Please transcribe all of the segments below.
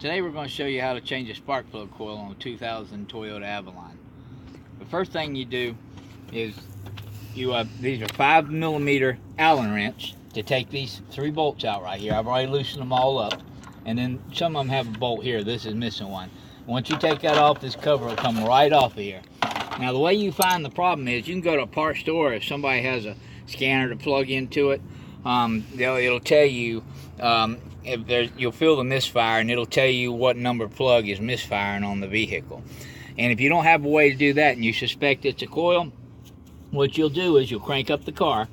Today we're going to show you how to change a spark plug coil on a 2000 Toyota Avalon. The first thing you do is these are 5mm Allen wrench to take these 3 bolts out right here. I've already loosened them all up, and then some of them have a bolt here. This is missing one. Once you take that off, this cover will come right off of here. Now the way you find the problem is you can go to a parts store. If somebody has a scanner to plug into it, it'll tell you you'll feel the misfire, and it'll tell you what number plug is misfiring on the vehicle. And if you don't have a way to do that and you suspect it's a coil, what you'll do is you'll crank up the car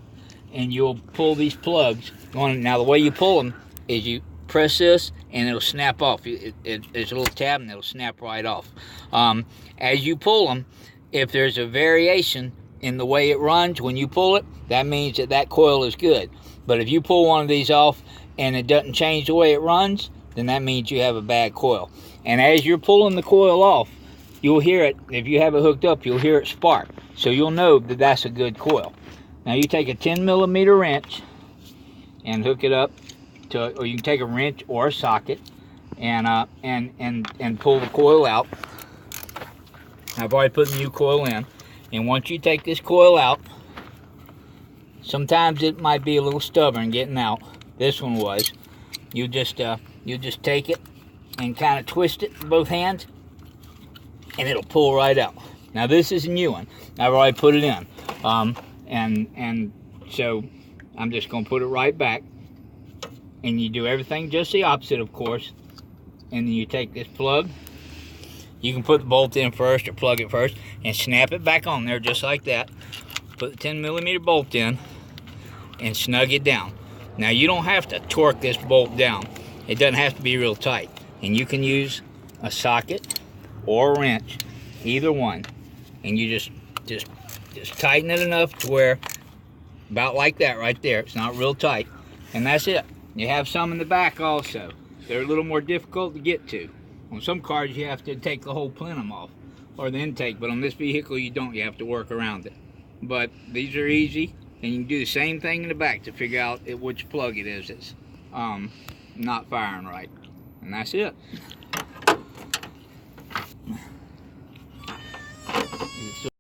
and you'll pull these plugs on. Now the way you pull them is you press this and it'll snap off. There's a little tab and it'll snap right off. As you pull them, if there's a variation in the way it runs when you pull it, that means that coil is good. But if you pull one of these off and it doesn't change the way it runs, then that means you have a bad coil. And as you're pulling the coil off, you'll hear it. If you have it hooked up, you'll hear it spark. So you'll know that that's a good coil. Now you take a 10mm wrench and hook it up to, or you can take a wrench or a socket and pull the coil out. I've already put the new coil in. And once you take this coil out, sometimes it might be a little stubborn getting out. This one was. You just take it and kind of twist it with both hands, and it'll pull right out. Now this is a new one. I've already put it in, and so I'm just going to put it right back. And you do everything just the opposite, of course. And then you take this plug. You can put the bolt in first or plug it first and snap it back on there just like that. Put the 10mm bolt in and snug it down. Now you don't have to torque this bolt down. It doesn't have to be real tight. And you can use a socket or a wrench, either one. And you just tighten it enough to where, about like that right there. It's not real tight. And that's it. You have some in the back also. They're a little more difficult to get to. On some cars you have to take the whole plenum off, or the intake, but on this vehicle you don't. You have to work around it. But these are easy, and you can do the same thing in the back to figure out which plug it is that's not firing right. And that's it.